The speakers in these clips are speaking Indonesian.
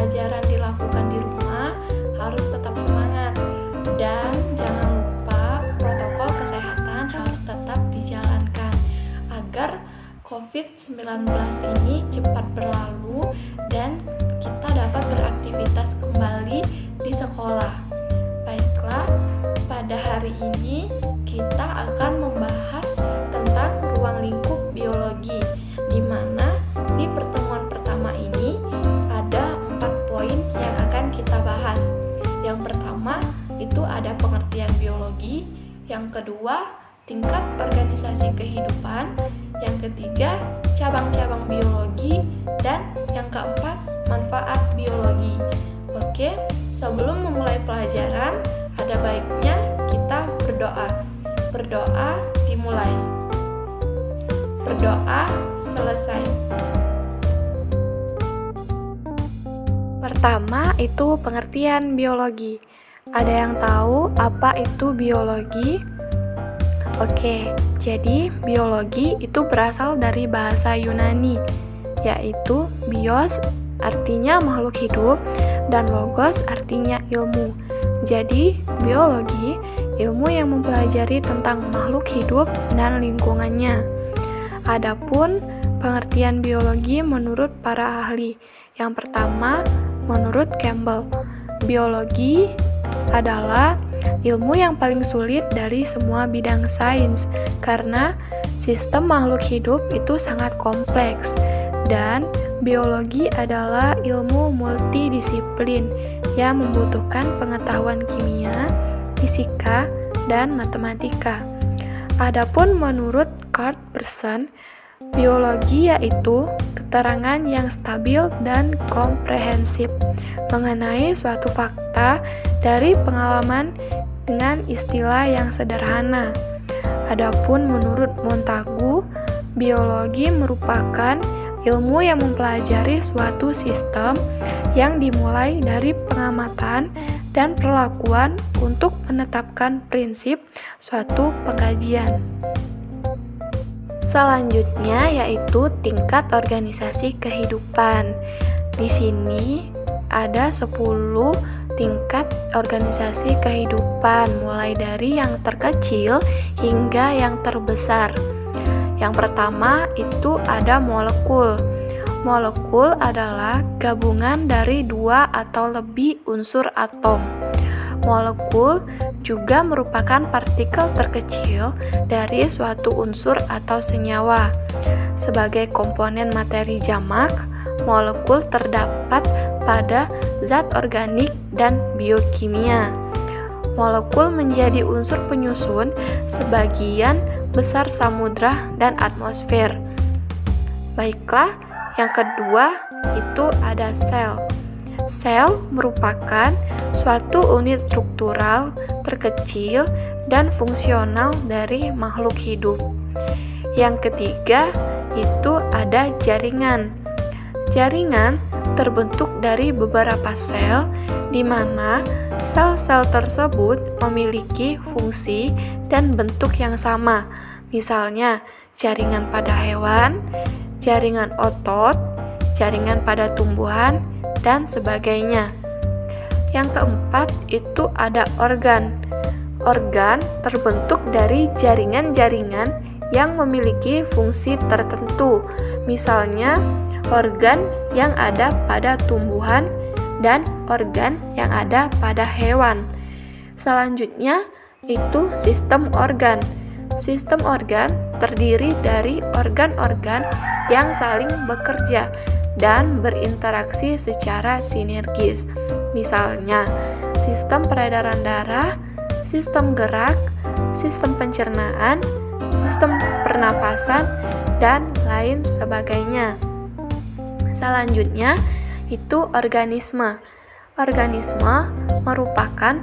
pelajaran dilakukan di rumah, harus tetap semangat. Dan jangan lupa protokol kesehatan harus tetap dijalankan agar COVID-19 ini cepat berlalu dan kita dapat beraktivitas kembali di sekolah. Baiklah, pada hari ini kita akan membahas tentang ruang lingkup biologi, di mana di pertemuan pertama ini ada 4 poin yang akan kita bahas. Yang pertama itu ada pengertian biologi, yang kedua tingkat organisasi kehidupan, yang ketiga cabang-cabang biologi, dan yang keempat manfaat biologi. Oke, sebelum memulai pelajaran ada baiknya kita berdoa. Berdoa dimulai. Berdoa selesai. Pertama itu pengertian biologi. Ada yang tahu apa itu biologi? Oke, jadi biologi itu berasal dari bahasa Yunani, yaitu bios artinya makhluk hidup dan logos artinya ilmu. Jadi, biologi ilmu yang mempelajari tentang makhluk hidup dan lingkungannya. Adapun pengertian biologi menurut para ahli. Yang pertama, menurut Campbell, biologi adalah ilmu yang paling sulit dari semua bidang sains karena sistem makhluk hidup itu sangat kompleks dan biologi adalah ilmu multidisiplin yang membutuhkan pengetahuan kimia, fisika, dan matematika. Adapun menurut Carl Pearson, biologi yaitu keterangan yang stabil dan komprehensif mengenai suatu fakta dari pengalaman dengan istilah yang sederhana. Adapun menurut Montagu, biologi merupakan ilmu yang mempelajari suatu sistem yang dimulai dari pengamatan dan perlakuan untuk menetapkan prinsip suatu pengkajian. Selanjutnya yaitu tingkat organisasi kehidupan. Di sini ada 10 tingkat organisasi kehidupan, mulai dari yang terkecil hingga yang terbesar. Yang pertama itu ada molekul. Molekul adalah gabungan dari 2 atau lebih unsur atom. Molekul juga merupakan partikel terkecil dari suatu unsur atau senyawa. Sebagai komponen materi jamak, molekul terdapat pada zat organik dan biokimia. Molekul menjadi unsur penyusun sebagian besar samudra dan atmosfer. Baiklah, yang kedua itu ada sel. Sel merupakan suatu unit struktural terkecil dan fungsional dari makhluk hidup. Yang ketiga itu ada jaringan. Jaringan terbentuk dari beberapa sel, di mana sel-sel tersebut memiliki fungsi dan bentuk yang sama. Misalnya, jaringan pada hewan, jaringan otot, jaringan pada tumbuhan, dan sebagainya. Yang keempat itu ada organ. Organ terbentuk dari jaringan-jaringan yang memiliki fungsi tertentu. Misalnya, organ yang ada pada tumbuhan dan organ yang ada pada hewan. Selanjutnya itu sistem organ. Sistem organ terdiri dari organ-organ yang saling bekerja dan berinteraksi secara sinergis. Misalnya, sistem peredaran darah, sistem gerak, sistem pencernaan, sistem pernapasan, dan lain sebagainya. Selanjutnya, itu organisme. Organisme merupakan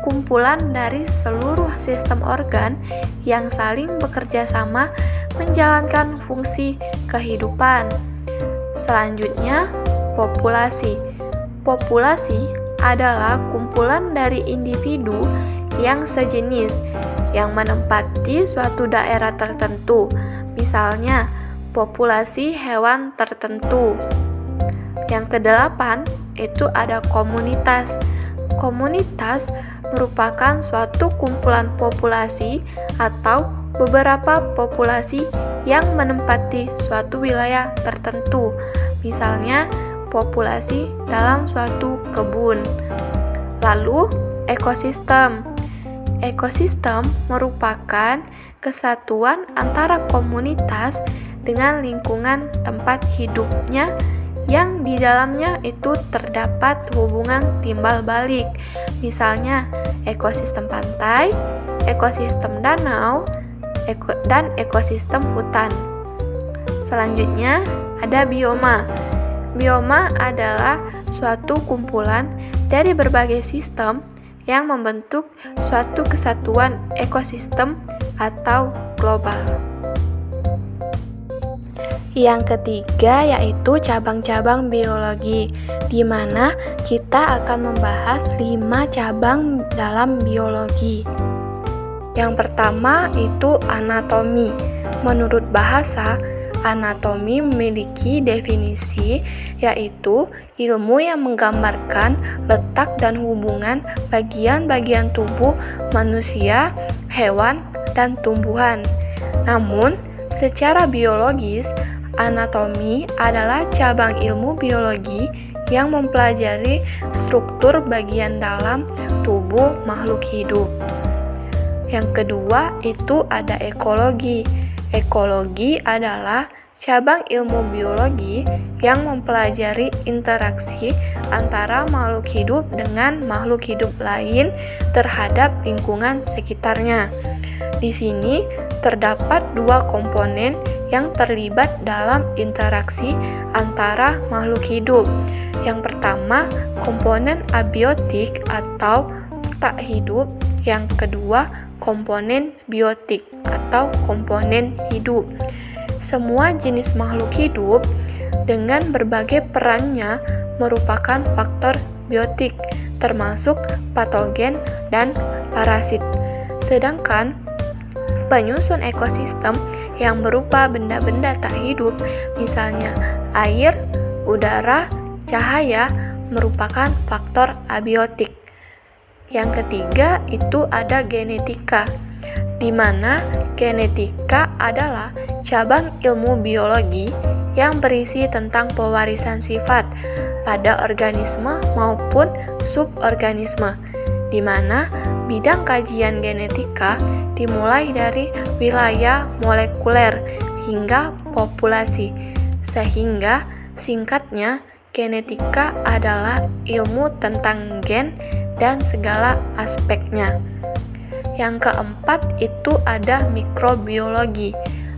kumpulan dari seluruh sistem organ yang saling bekerja sama menjalankan fungsi kehidupan. Selanjutnya, populasi. Populasi adalah kumpulan dari individu yang sejenis yang menempati suatu daerah tertentu. Misalnya, populasi hewan tertentu. Yang kedelapan itu ada komunitas. Komunitas merupakan suatu kumpulan populasi atau beberapa populasi yang menempati suatu wilayah tertentu. Misalnya, populasi dalam suatu kebun. Lalu, ekosistem. Ekosistem merupakan kesatuan antara komunitas dengan lingkungan tempat hidupnya yang di dalamnya itu terdapat hubungan timbal balik. Misalnya, ekosistem pantai, ekosistem danau, dan ekosistem hutan. Selanjutnya, ada bioma. Bioma adalah suatu kumpulan dari berbagai sistem yang membentuk suatu kesatuan ekosistem atau global. Yang ketiga yaitu cabang-cabang biologi, di mana kita akan membahas 5 cabang dalam biologi. Yang pertama itu anatomi. Menurut bahasa, anatomi memiliki definisi yaitu ilmu yang menggambarkan letak dan hubungan bagian-bagian tubuh manusia, hewan, dan tumbuhan. Namun, secara biologis, anatomi adalah cabang ilmu biologi yang mempelajari struktur bagian dalam tubuh makhluk hidup. Yang kedua itu ada ekologi. Ekologi adalah cabang ilmu biologi yang mempelajari interaksi antara makhluk hidup dengan makhluk hidup lain terhadap lingkungan sekitarnya. Di sini terdapat 2 komponen yang terlibat dalam interaksi antara makhluk hidup. Yang pertama, komponen abiotik atau tak hidup. Yang kedua, komponen biotik atau komponen hidup. Semua jenis makhluk hidup dengan berbagai perannya merupakan faktor biotik, termasuk patogen dan parasit. Sedangkan penyusun ekosistem yang berupa benda-benda tak hidup, misalnya air, udara, cahaya, merupakan faktor abiotik. Yang ketiga itu ada genetika, di mana genetika adalah cabang ilmu biologi yang berisi tentang pewarisan sifat pada organisme maupun suborganisme, di mana bidang kajian genetika dimulai dari wilayah molekuler hingga populasi, sehingga singkatnya genetika adalah ilmu tentang gen dan segala aspeknya. Yang keempat itu ada mikrobiologi.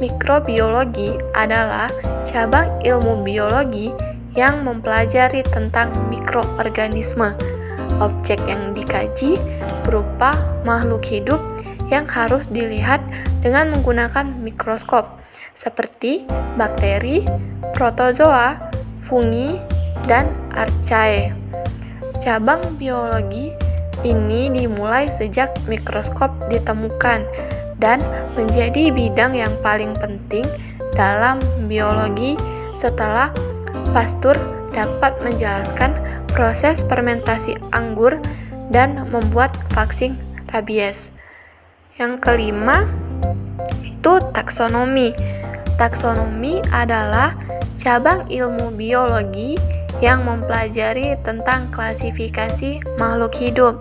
Mikrobiologi adalah cabang ilmu biologi yang mempelajari tentang mikroorganisme. Objek yang dikaji berupa makhluk hidup yang harus dilihat dengan menggunakan mikroskop, seperti bakteri, protozoa, fungi, dan archaea. Cabang biologi ini dimulai sejak mikroskop ditemukan dan menjadi bidang yang paling penting dalam biologi setelah Pasteur dapat menjelaskan proses fermentasi anggur dan membuat vaksin rabies. Yang kelima itu taksonomi. Taksonomi adalah cabang ilmu biologi yang mempelajari tentang klasifikasi makhluk hidup,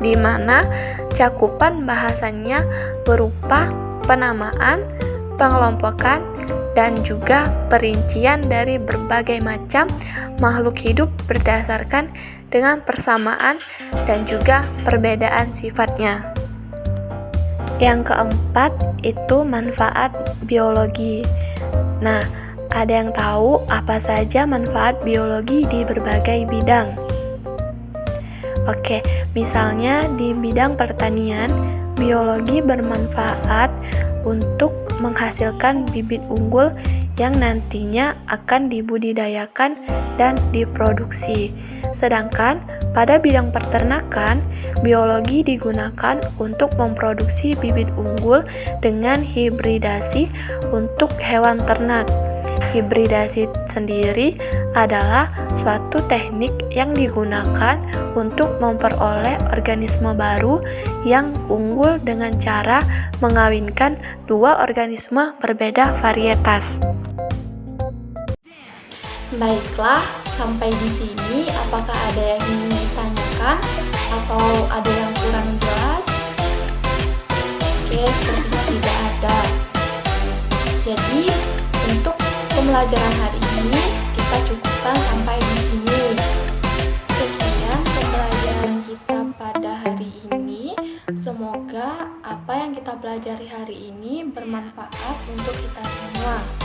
di mana cakupan bahasannya berupa penamaan, pengelompokan, dan juga perincian dari berbagai macam makhluk hidup berdasarkan dengan persamaan dan juga perbedaan sifatnya. Yang keempat itu manfaat biologi. Nah, ada yang tahu apa saja manfaat biologi di berbagai bidang? Oke, misalnya di bidang pertanian, biologi bermanfaat untuk menghasilkan bibit unggul yang nantinya akan dibudidayakan dan diproduksi. Sedangkan pada bidang peternakan, biologi digunakan untuk memproduksi bibit unggul dengan hibridasi untuk hewan ternak. Hibridasi sendiri adalah suatu teknik yang digunakan untuk memperoleh organisme baru yang unggul dengan cara mengawinkan dua organisme berbeda varietas. Baiklah, sampai di sini apakah ada yang ingin ditanyakan atau ada yang kurang jelas? Oke, sepertinya tidak ada. Jadi, untuk pembelajaran hari ini kita cukupkan sampai di sini. Sekian pembelajaran kita pada hari ini. Semoga apa yang kita pelajari hari ini bermanfaat untuk kita semua.